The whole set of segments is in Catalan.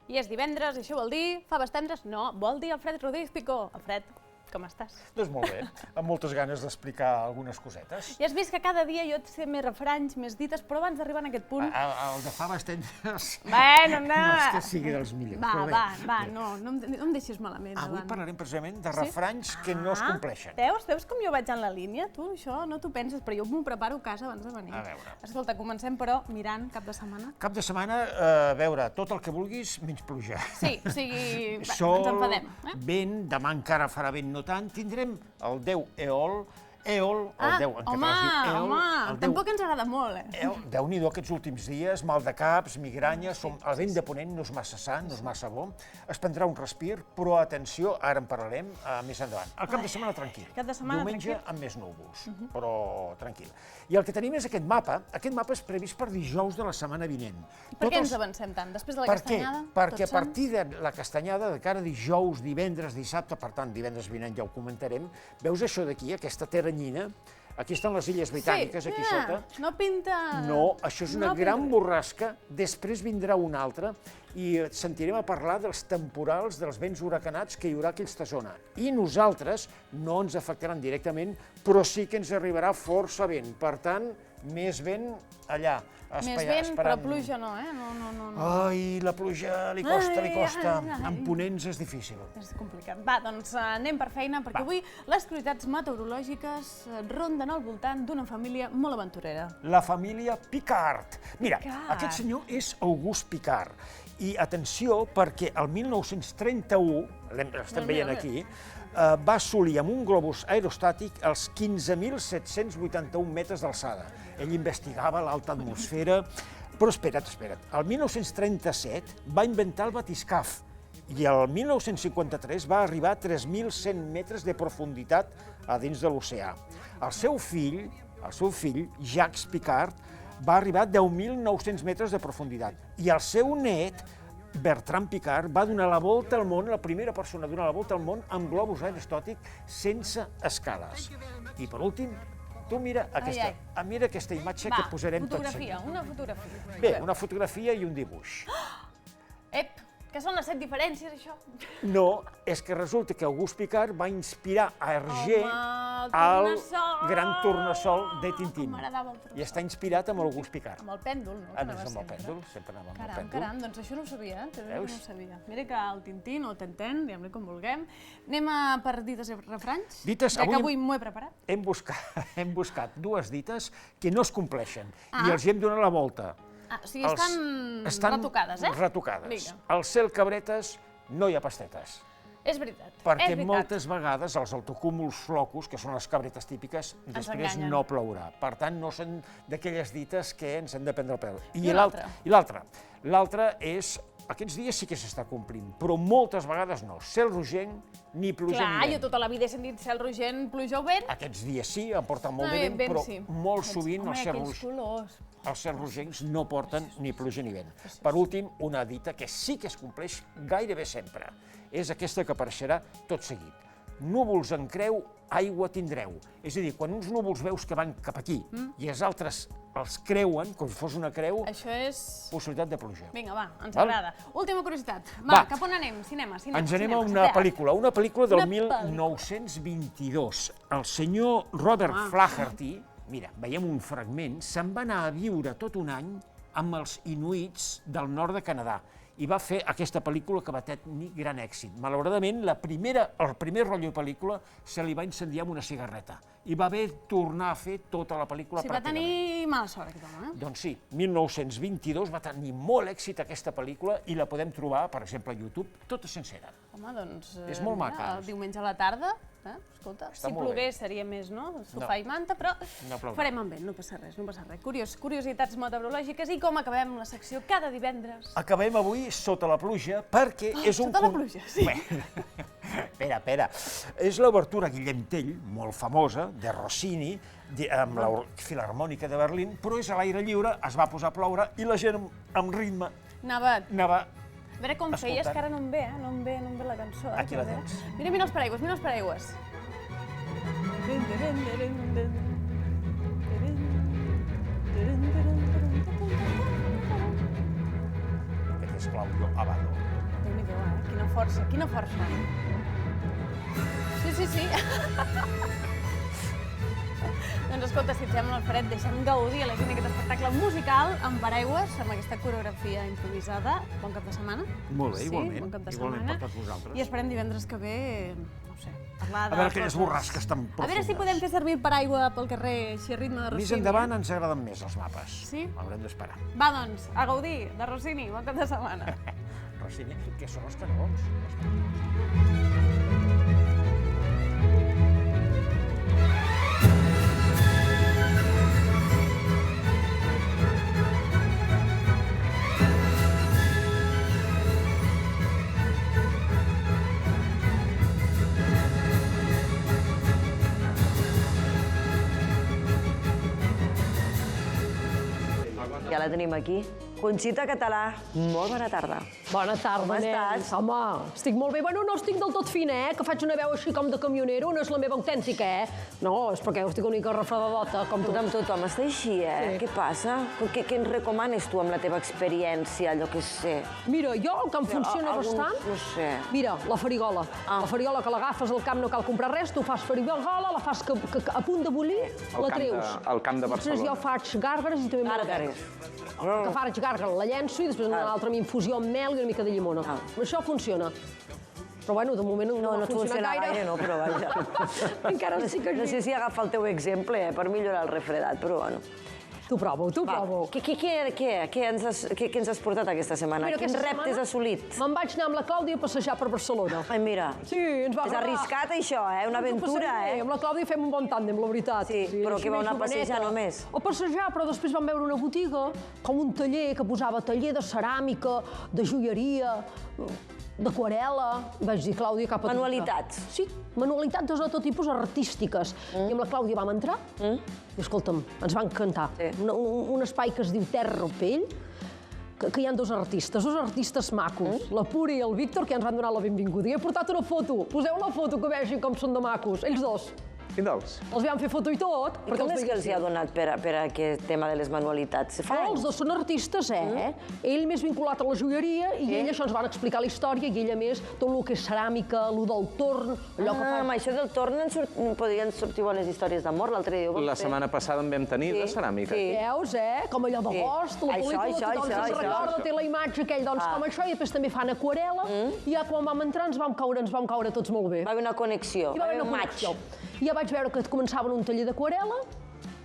I és divendres, i això vol dir faves tendres? No, vol dir Alfred Rodríguez Picó. Alfred, com estàs? Doncs molt bé, amb moltes ganes d'explicar algunes cosetes. Ja has vist que cada dia jo et sé més refranys, més dites, però abans d'arribar a aquest punt... El de faves tendres Bueno, no. no és que sigui dels millors, però bé. Va, no em deixis malament. Avui davant. parlarem precisament de refranys que no es compleixen. Veus com jo vaig en la línia? Tu això no t'ho penses, però jo m'ho preparo a casa abans de venir. A veure. Escolta, comencem però mirant cap de setmana. Cap de setmana, a veure, tot el que vulguis, menys pluja. Sí, o sigui, ens Sol, enfadem. vent, demà encara farà vent no tant, tindrem el déu Eol, el déu en català es diu Eol. Home, tampoc ens agrada molt, Déu-n'hi-do aquests últims dies, mal de caps, migranya, el vent de ponent no és massa sa, no és massa bo, es prendrà un respir, però atenció, ara en parlarem més endavant. El cap de setmana tranquil, cap de setmana diumenge tranquil. amb més núvols, però tranquil. I el que tenim és aquest mapa és previst per dijous de la setmana vinent. Per què ens avancem tant? Després de la castanyada? Perquè a partir de la castanyada, de cara a dijous, divendres, dissabte, per tant, divendres vinent ja ho comentarem, veus això d'aquí, aquesta teranyina? Aquí estan les Illes Britàniques, aquí sota. No pinta... No, això és una gran borrasca, després vindrà una altra i sentirem a parlar dels temporals, dels vents huracanats que hi haurà a aquesta zona. I nosaltres no ens afectaran directament, però sí que ens arribarà força vent. Per tant, més vent allà. Més vent, però pluja no, No. Ai, la pluja li costa. En ponents és difícil. És complicat. Va, doncs anem per feina, perquè avui les curiositats meteorològiques ronden al voltant d'una família molt aventurera. La família Picard. Mira, Picard. aquest senyor és August Picard. I atenció, perquè el 1931, l'estem veient aquí, va assolir amb un globus aerostàtic els 15.781 metres d'alçada. Ell investigava l'alta atmosfera, però espera't. El 1937 va inventar el batiscaf i el 1953 va arribar a 3.100 metres de profunditat a dins de l'oceà. El seu fill, Jacques Picard, va arribar a 10.900 metres de profunditat i el seu net, Bertrand Picard, va donar la volta al món, la primera persona a donar la volta al món amb globus aerostàtic sense escales. I per últim, tu mira aquesta imatge que posarem tot seguit. Una fotografia. Bé, una fotografia i un dibuix. Ep, que són les 7 diferències, això? No, és que resulta que August Picard va inspirar a Hergé al gran tornassol de Tintín. M'agradava el tornassol. I està inspirat amb August Picard. Amb el pèndol, no? A més, amb el pèndol, sempre anava amb el pèndol. Caram, doncs això no ho sabia, no ho sabia. Mira que el Tintín o Tintin, diguem-ne com vulguem. Anem per dites i refranys? Dites, ja que avui m'ho he preparat. Hem buscat dues dites que no es compleixen i els hem donat la volta. O sigui, estan retocades, Retocades. Vinga. Al cel cabretes no hi ha pastetes. És veritat. Perquè moltes vegades els autocúmuls flocus, que són les cabretes típiques, després no plourà. Per tant, no són d'aquelles dites que ens hem de prendre el pèl. I l'altra? L'altra és, aquests dies sí que s'està complint, però moltes vegades no. Cel rogenc, ni pluja ni vent. Clar, jo tota la vida he sentit cel rogenc, pluja o vent. Aquests dies sí, han portat molt de vent, però molt sovint els cels rogencs no porten ni pluja ni vent. Per últim, una dita que sí que es compleix gairebé sempre. És aquesta que apareixerà tot seguit. Núvols en creu, aigua tindreu. És a dir, quan uns núvols veus que van cap aquí i els altres els creuen, com si fos una creu, això és possibilitat de pluja. Vinga, va, ens agrada. Última curiositat. Va, cap on anem? Cinema. Ens anem a una pel·lícula del 1922. El senyor Robert Flaherty, mira, veiem un fragment, se'n va anar a viure tot un any amb els inuits del nord de Canadà i va fer aquesta pel·lícula que va tenir gran èxit. Malauradament, el primer rotllo de pel·lícula se li va incendiar amb una cigarreta i va haver de tornar a fer tota la pel·lícula pràcticament. Va tenir mala sort, aquest home, Doncs sí, 1922 va tenir molt èxit aquesta pel·lícula i la podem trobar, per exemple, a YouTube, tota sencera. Home, doncs... És molt maca. El diumenge a la tarda, escolta, si plogués seria més, no? Sofà i manta, però farem amb vent, no passa res, Curiositats meteorològiques i com acabem la secció cada divendres. Acabem avui sota la pluja perquè és un... Sota la pluja, sí. Espera. És l'obertura Guillem Tell, molt famosa, de Rossini, amb la Filharmònica de Berlín, però és a l'aire lliure, es va posar a ploure i la gent amb ritme anava... A veure com feies, que ara no em ve, no em ve la cançó. Aquí la tens. Mira els paraigües, Aquest és Claudio Abbado. força, quina força. Sí. Doncs escolta, si et sembla, Alfred, deixem gaudir a la gent aquest espectacle musical amb paraigües, amb aquesta coreografia improvisada. Bon cap de setmana. Molt bé, igualment. Bon cap de Igualment setmana. per tots vosaltres. I esperem divendres que ve, no sé, parlar de... A veure aquelles borrasques tan profundes. A veure si podem fer servir el paraigua pel carrer, així a ritme de Rossini. Més endavant ens agraden més els mapes. Sí? Haurem d'esperar. Va, doncs, a gaudir de Rossini. Bon cap de setmana. Rossini, què són els canons? Ja la tenim aquí. Conxita Català, molt bona tarda. Bona tarda, Com estàs? Home, estic molt bé. Bueno, no estic del tot fina, que faig una veu així com de camionero, no és la meva autèntica, No, és perquè estic una mica refredadota, com tu. Amb tothom està així, Sí. Què passa? Què ens recomanes tu amb la teva experiència, allò que sé? Mira, jo, el que em funciona bastant... No sé. Mira, la farigola. La farigola que l'agafes al camp, no cal comprar res, tu fas farigola, la fas que a punt de bullir, la treus. Al camp de Barcelona. Després jo faig gàrgares i també me la bec. Gàrgares. Que faig gàrgara, la llenço i després una altra amb infusió amb mel i una mica de llimona. Això funciona. Però bueno, de moment no No et funciona gaire, no, però vaja. Encara sí que No sé si agafa el teu exemple, per millorar el refredat, però bueno. T'ho provo. Què ens has portat aquesta setmana? Mira, Quins aquesta reptes setmana has assolit? Me'n vaig anar amb la Clàudia a passejar per Barcelona. Ai, mira. Sí, ens va És agradar. arriscat, això, Una aventura, Amb la Clàudia fem un bon tàndem, la veritat. Sí, però així que vau més anar a passejar joveneta. només? A passejar, però després vam veure una botiga, com un taller que posava taller de ceràmica, de joieria, d'aquarel·la. I vaig dir, Clàudia, cap a tu. Manualitats. Sí, manualitats de tot tipus artístiques. I amb la Clàudia vam entrar i, escolta'm, ens va encantar. Sí. Un espai que es diu Terra o Pell, que hi ha dos artistes macos, la Pura i el Víctor, que ja ens van donar la benvinguda. I he portat una foto, poseu la foto que vegin com són de macos, ells dos. I doncs? Els vam fer foto i tot. I com és que els hi ha donat per aquest tema de les manualitats? Els dos són artistes, Ell més vinculat a la joieria i ell això ens van explicar la història i ella més tot el que és ceràmica, el del torn, allò que fa... Amb això del torn podrien sortir bones històries d'amor l'altre dia. La setmana passada en vam tenir de ceràmica. Veus, Com allò de Lost, la pel·lícula, tothom se'n recorda, té la imatge aquell, doncs com això, i després també fan aquarel·la, i ja quan vam entrar ens vam caure tots molt bé. Va haver una connexió, Hi va haver una connexió. I ja vaig veure que començaven un taller d'aquarel·la.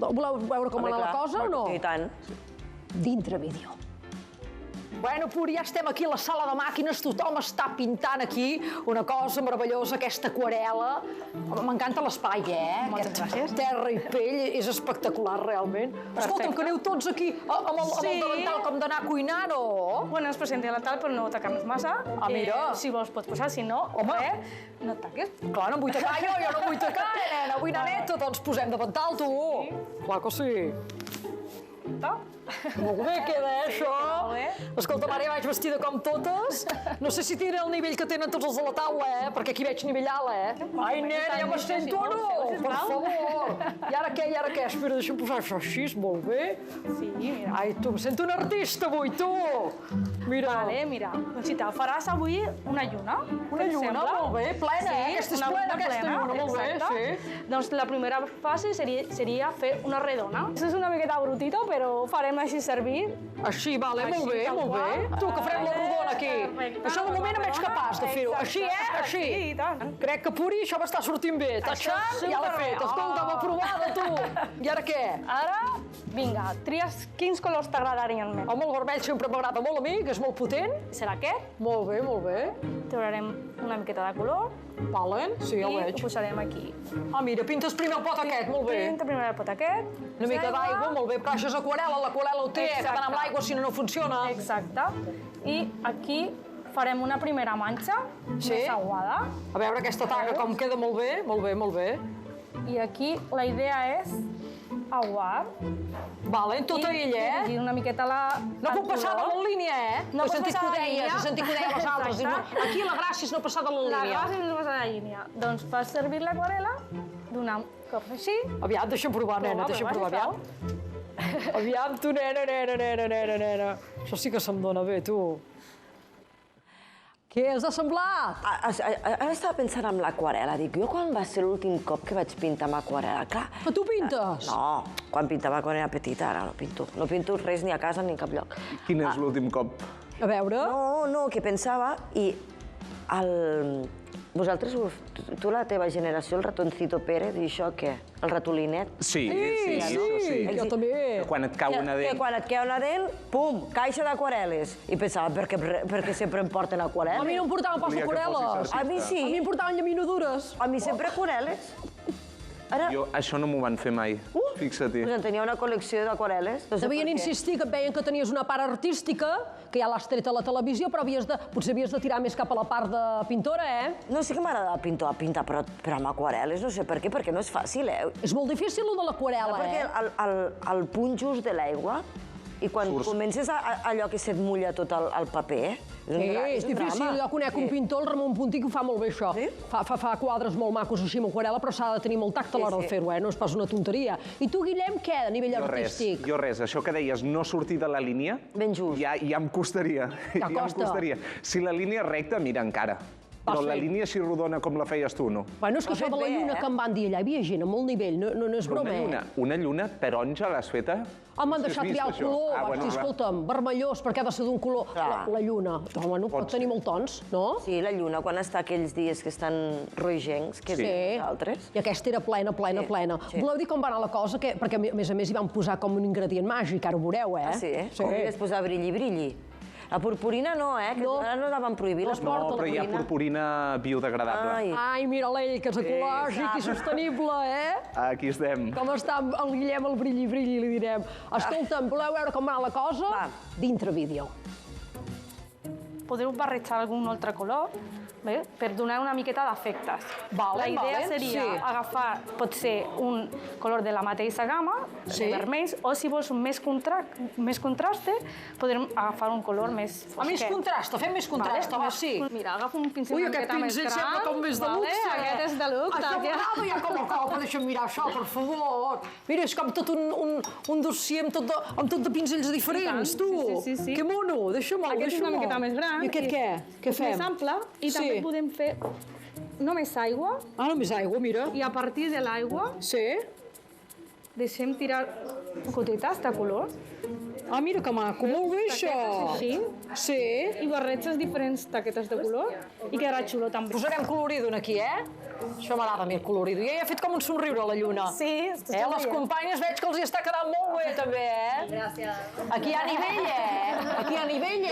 Voleu veure com va anar la cosa o no? I tant. Dintre vídeo. Bueno, Puri, ja estem aquí a la sala de màquines, tothom està pintant aquí una cosa meravellosa, aquesta aquarel·la. M'encanta l'espai, Moltes gràcies. Terra i pell, és espectacular, realment. Escolta'm, que aneu tots aquí amb el davantal com d'anar a cuinar, no? Bueno, ens presenti a la tal, però no tacar-nos massa. Mira. Si vols pots posar, si no, no et taques. Clar, no em vull tacar jo no em vull tacar, nena. Vull anar neta, doncs posem davantal, tu. Clar que sí. Molt bé queda, això. Escolta, ara ja vaig vestida com totes. No sé si tenen el nivell que tenen tots els de la taula, perquè aquí veig nivell alt, Ai, nena, ja m'estento o no? Per favor. I ara què? Espera, deixa'm posar això així, molt bé. Sí, mira. Ai, tu, em sento un artista avui, tu. Mira. Vale, mira. Conxita, faràs avui una lluna. Una lluna, molt bé, plena, Aquesta és plena, aquesta lluna, molt bé, sí. Doncs la primera fase seria fer una redona. Això és una miqueta brutito, però ho farem així servir. Així, vale, molt bé, molt bé. Tu, que farem la rodona aquí. Això de moment em veig capaç de fer-ho. Així, Així. Sí, i tant. Crec que, Puri, això m'està sortint bé. Tachant, ja l'he fet. Escolta, aprovada, tu. I ara què? Ara, vinga, tries quins colors t'agradarien més. Home, el vermell sempre m'agrada molt a mi, que és molt potent. Serà aquest. Molt bé, molt bé. Traurem una miqueta de color. Valen? Sí, ja ho I veig. ho posarem aquí. Mira, pintes primer el pot aquest, molt bé. Pinta primer el pot aquest. Una mica d'aigua, molt bé, però això és aquarel·la, l'aquarel·la ho té, que d'anar amb l'aigua si no funciona. Exacte. I aquí farem una primera manxa més aguada. A veure aquesta taca com queda, molt bé, molt bé, molt bé. I aquí la idea és aguar. Vale, tota ella, I una miqueta la... No puc passar de la línia, No he pots sentit passar que ho de la deies, línia. he sentit que ho deien les altres. Exacte. Aquí la gràcia és no passar de la La línia. gràcia és no passar de la línia. Doncs fas servir l'aquarel·la, donar un cop així. Aviam, deixa'm provar, nena, deixa'm provar, aviam. Aviam, tu, nena. Això sí que se'm dona bé, tu. Què has semblat? Ara estava pensant en l'aquarela. Dic, jo quan va ser l'últim cop que vaig pintar amb aquarela? Clar. Que tu pintes? No, quan pintava quan era petita, ara no pinto. No pinto res ni a casa ni a cap lloc. Quin és l'últim cop? A veure... No, que pensava i vosaltres, tu la teva generació, el ratoncito Pérez i això què? El ratolinet? Sí, jo també. Quan et cau una dent. Que quan et cau una dent, pum, caixa d'aquarel·les. I pensava, per què sempre em porten aquarel·les? A mi no em portaven pas aquarel·les. A mi sí. A mi em portaven llaminadures. A mi sempre aquarel·les. Jo això no m'ho van fer mai, fixa-t'hi. Pues en tenia una col·lecció d'aquarel·les. Devien insistir que et veien que tenies una part artística, que ja l'has tret a la televisió, però potser havies de tirar més cap a la part de pintora, No, sí que m'agrada pintar, però amb aquarel·les, no sé per què, perquè no és fàcil, És molt difícil, lo de l'aquarel·la, Perquè el punt just de l'aigua, i quan comences allò que se't mulla tot el paper, és difícil. Jo conec un pintor, el Ramon Puntí, que ho fa molt bé, això. Fa quadres molt macos així amb aquarel·la, però s'ha de tenir molt tacte a l'hora de fer-ho, no és pas una tonteria. I tu, Guillem, què, a nivell artístic? Jo res, això que deies, no sortir de la línia, ben just. Ja em costaria. Ja costa. Si la línia és recta, mira, encara. Però la línia així rodona com la feies tu, no? Bueno, és que això de la lluna que em van dir allà, hi havia gent a molt nivell, no és broma, Una lluna taronja l'has feta? M'han deixat triar el color, vaig dir, escolta'm, vermellós, perquè ha de ser d'un color, la lluna. Home, pot tenir molt tons, no? Sí, la lluna, quan està aquells dies que estan rogencs, que altres. I aquesta era plena. Voleu dir com va anar la cosa? Perquè, a més a més, hi van posar com un ingredient màgic, ara ho veureu, Ah, sí? Com hi vas posar brilli? La purpurina no, que ara no la van prohibir. No, però hi ha purpurina biodegradable. Ai, mira l'ell, que és ecològic i sostenible, Aquí estem. Com està el Guillem, el brilli, li direm. Escolta'm, voleu veure com va anar la cosa? Dintre vídeo. Podeu barrejar algun altre color per donar una miqueta d'efectes. La idea seria agafar, potser, un color de la mateixa gamma, de vermells, o si vols més contraste, podrem agafar un color més fosquet. Més contraste, fem més contraste, va, sí. Mira, agafa un pincel una miqueta més gran. Ui, aquest pincel sembla com més de luxe. Aquest és de luxe. Això m'agrada ja com a cop, deixa'm mirar això, per favor. Mira, és com tot un dossier amb tot de pinzells diferents, tu. Sí. Que mono, deixa'm-ho. Aquest és una miqueta més gran. I aquest què? Què fem? Més ample, i també podem fer només aigua. Només aigua, mira. I a partir de l'aigua deixem tirar gotetes de color. Mira que maco, molt bé això. Així. Sí. I barreges diferents taquetes de color i quedarà xulo també. Posarem colorido aquí, Això m'agrada a mi, el colorido. Ja ha fet com un somriure a la lluna. Sí, les companyes veig que els hi està quedant molt bé, també, Gràcies. Aquí hi ha nivell, Aquí hi ha nivell,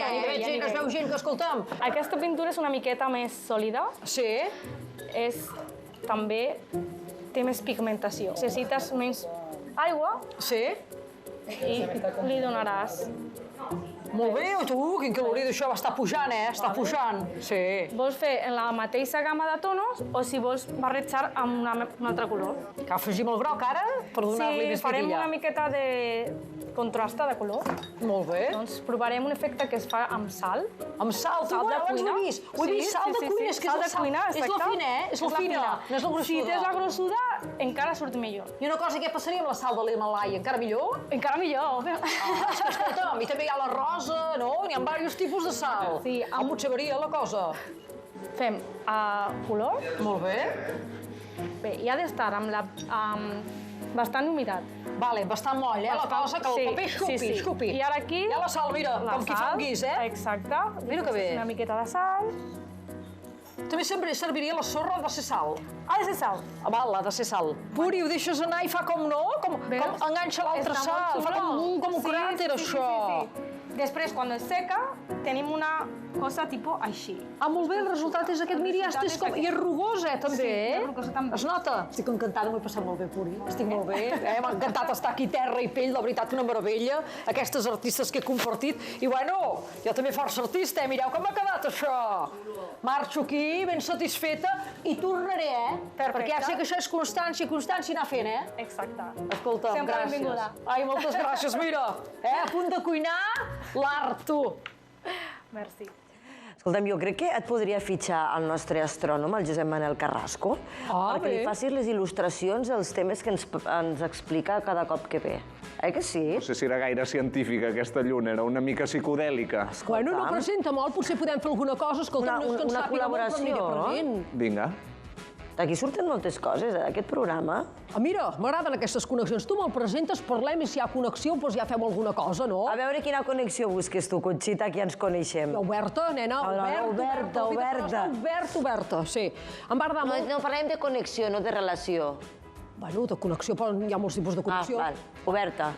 Es veu gent que, escolta'm... Aquesta pintura és una miqueta més sòlida. Sí. També té més pigmentació. Necessites menys aigua. Sí. I li donaràs. Molt bé, tu, quin colorido això, està pujant, Està pujant. Sí. Vols fer en la mateixa gamma de tonos o si vols barrejar amb un altre color. Que afegim el groc ara per donar-li més vidilla. Sí, farem una miqueta de contrasta de color. Molt bé. Doncs provarem un efecte que es fa amb sal. Amb sal? Tu abans ho he vist. Ho he vist, sal de cuina. És que sal de cuina, és la fina, És la fina, no és la grossuda. Si tens la grossuda, encara surt millor. I una cosa, què passaria amb la sal de l'Himalaya? Encara millor? Encara millor. És que escolta'm, i també hi ha la rosa, no? N'hi ha diversos tipus de sal. Sí. Potser varia la cosa. Fem color. Molt bé. Bé, i ha d'estar amb bastant humitat. Vale, bastant moll, la cosa, que el paper xupi. I ara aquí... Hi ha la sal, mira, com qui fa un guís, Exacte. Mira que bé. Una miqueta de sal. També sempre serviria la sorra, ha de ser sal. Ha de ser sal. Val, ha de ser sal. Puri, ho deixes anar i fa com no? Com enganxa l'altra sal. Fa com un cràter, això. Sí. Després, quan es seca, tenim una cosa tipus així. Molt bé, el resultat és aquest. Miri, i és rugós, també. Sí, és rugosa també. Es nota? Estic encantada, m'ho he passat molt bé, Puri. Estic molt bé. M'ha encantat estar aquí, terra i pell, de veritat, una meravella. Aquestes artistes que he compartit. I bueno, jo també força artista, mireu com m'ha quedat això. Marxo aquí, ben satisfeta, i tornaré, Perquè ja sé que això és constància i anar fent, Exacte. Escolta'm, sempre gràcies. benvinguda. Ai, moltes gràcies, mira. A punt de cuinar, l'art, tu. Merci. Escolta'm, jo crec que et podria fitxar el nostre astrònom, el Josep Manel Carrasco, perquè li facis les il·lustracions, els temes que ens explica cada cop que ve. Que sí? No sé si era gaire científica, aquesta lluna, era una mica psicodèlica. Bueno, no presenta molt, potser podem fer alguna cosa, escolta, no és que ens Una sàpiga molt, però aniré present. Vinga. D'aquí surten moltes coses, d'aquest programa. Mira, m'agraden aquestes connexions. Tu me'l presentes, parlem, i si hi ha connexió, doncs ja fem alguna cosa, no? A veure quina connexió busques tu, Conxita, que ja ens coneixem. Oberta, nena, oberta, sí. Em va agradar molt. No parlem de connexió, no de relació. Bueno, de connexió, però hi ha molts tipus de connexió. Val, oberta.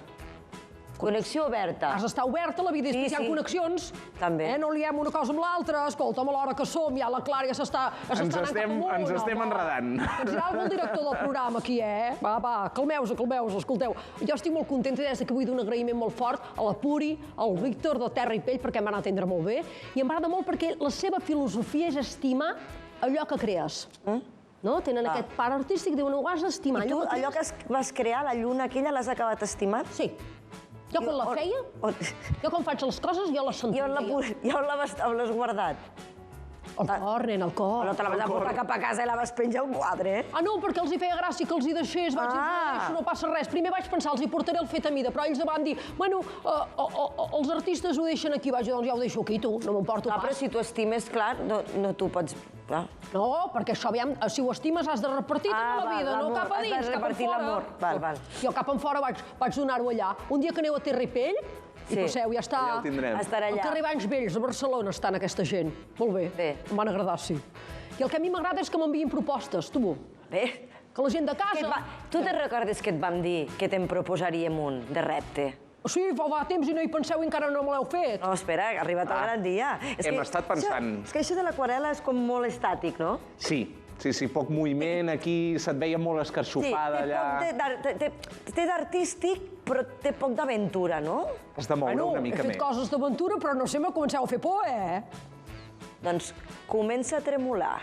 Connexió oberta. Has d'estar oberta a la vida, i després hi ha connexions. També. No liem una cosa amb l'altra. Escolta'm, a l'hora que som, ja la Clara ja s'està anant cap amunt. Ens estem enredant. Ens dirà el director del programa aquí, Va, calmeu-vos, escolteu. Jo estic molt contenta des que vull dir un agraïment molt fort a la Puri, al Víctor de Terra i Pell, perquè em van atendre molt bé, i em agrada molt perquè la seva filosofia és estimar allò que crees. No? Tenen aquest part artístic, diuen, ho has d'estimar. I tu, allò que vas crear, la lluna aquella, l'has acabat estimant? Sí. Jo quan la feia, jo quan faig les coses, jo les sentia. I on l'has guardat? Al cor, nen, al cor. No te la vas portar cap a casa i la vas penjar un quadre, No, perquè els hi feia gràcia que els hi deixés. Vaig dir, això no passa res. Primer vaig pensar, els hi portaré el fet a mida, però ells van dir, bueno, els artistes ho deixen aquí. Vaig dir, doncs ja ho deixo aquí, tu, no m'emporto pas. Però si tu estimes, clar, no t'ho pots... No, perquè això, aviam, si ho estimes has de repartir tota la vida, no cap a dins, cap a fora. Val. Jo cap a fora vaig donar-ho allà. Un dia que aneu a Terra i Pell, i passeu, ja està. Ja ho tindrem. Estarà allà. Al carrer Banys Vells, a Barcelona, estan aquesta gent. Molt bé. Em van agradar, sí. I el que a mi m'agrada és que m'enviïn propostes, tu. Bé. Que la gent de casa... Tu te recordes que et vam dir que te'n proposaríem un de repte? Sí, fa temps i no hi penseu i encara no me l'heu fet. No, espera, ha arribat el gran dia. Hem estat pensant. És que això de l'aquarel·la és com molt estàtic, no? Sí, poc moviment, aquí se't veia molt escarxofada allà. Té d'artístic, però té poc d'aventura, no? Has de moure una mica més. He fet coses d'aventura, però no sé, me comenceu a fer por, Doncs comença a tremolar.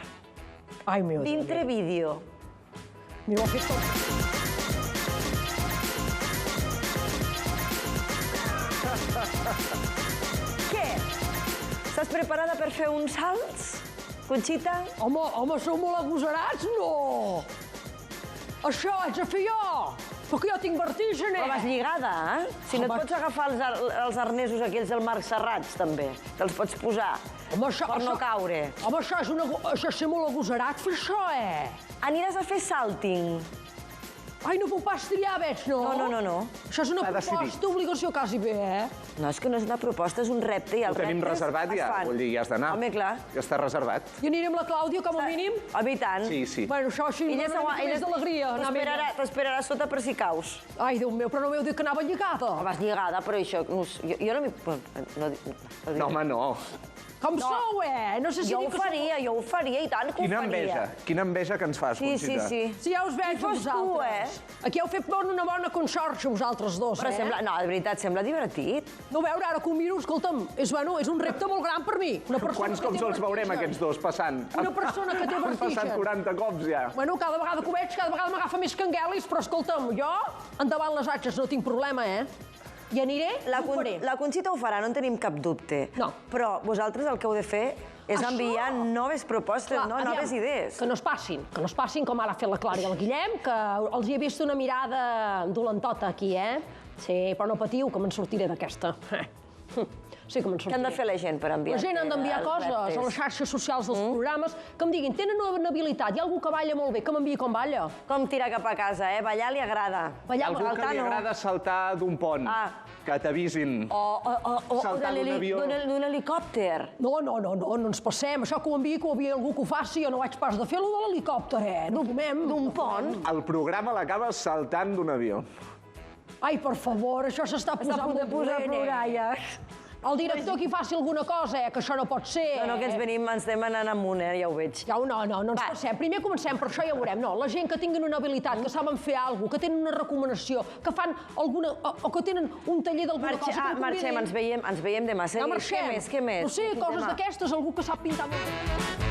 Ai, meu Déu. Dintre vídeo. Mira, ho ha fet tot. Què? Estàs preparada per fer uns salts, Conxita? Home, sou molt agosarats, no! Això haig de fer jo! Perquè jo tinc vertigen, Però vas lligada, Si no et pots agafar els arnesos aquells del Marc Serrats, també. Te'ls pots posar per no caure. Home, això és ser molt agosarat, fer això, Aniràs a fer salting. Ai, no puc pas triar, veig, no? No. Això és una proposta, obligació quasi bé, No, és que no és una proposta, és un repte i els reptes es fan. Ho tenim reservat ja, vull dir, ja has d'anar. Home, clar. Ja està reservat. I aniré amb la Clàudia, com a mínim? Home, i tant. Sí. Bueno, això així Ella més d'alegria. t'esperarà sota per si caus. Ai, Déu meu, però no m'heu dit que anava lligada. Vas lligada, però això... Jo no m'hi... No, home, no. Com sou, No sé si jo ho faria, i tant que ho faria. Quina enveja que ens fas, Conxita. Sí. Sí, ja us veig a vosaltres. Aquí heu fet una bona conxorxa, vosaltres dos, Però sembla... No, de veritat, sembla divertit. No, a veure, ara que ho miro, escolta'm, és un repte molt gran per mi. Quants cops els veurem, aquests dos, passant? Una persona que té vertigen. Han passat 40 cops, ja. Bueno, cada vegada que ho veig, cada vegada m'agafa més canguelis, però escolta'm, jo, endavant les atxes, no tinc problema, I aniré, ho faré. La Conxita ho farà, no en tenim cap dubte. No. Però vosaltres el que heu de fer és enviar noves propostes, noves idees. Que no es passin com ara ha fet la Clara i el Guillem, que els hi he vist una mirada dolentota aquí, Sí, però no patiu, que me'n sortiré d'aquesta. Sí que me'n sortiré. Què han de fer la gent per enviar? La gent han d'enviar coses a les xarxes socials dels programes, que em diguin, tenen una habilitat, hi ha algú que balla molt bé, que m'enviï com balla. Com tirar cap a casa, Ballar li agrada. Algú que li agrada saltar d'un pont, que t'avisin. Saltar d'un avió. D'un helicòpter. No ens passem. Això que ho enviï algú que ho faci, jo no vaig pas de fer-lo de l'helicòpter, D'un pont. El programa l'acaba saltant d'un avió. Ai, per favor, això s'està posant molt dolent, El director que hi faci alguna cosa, que això no pot ser. No, que ens estem anant amunt, ja ho veig. No ens passem. Primer comencem, per això ja ho veurem. No, la gent que tinguin una habilitat, que saben fer alguna cosa, que tenen una recomanació, que fan alguna... o que tenen un taller d'alguna cosa... Marxem, ens veiem demà. Marxem. Què més? No sé, coses d'aquestes, algú que sap pintar molt.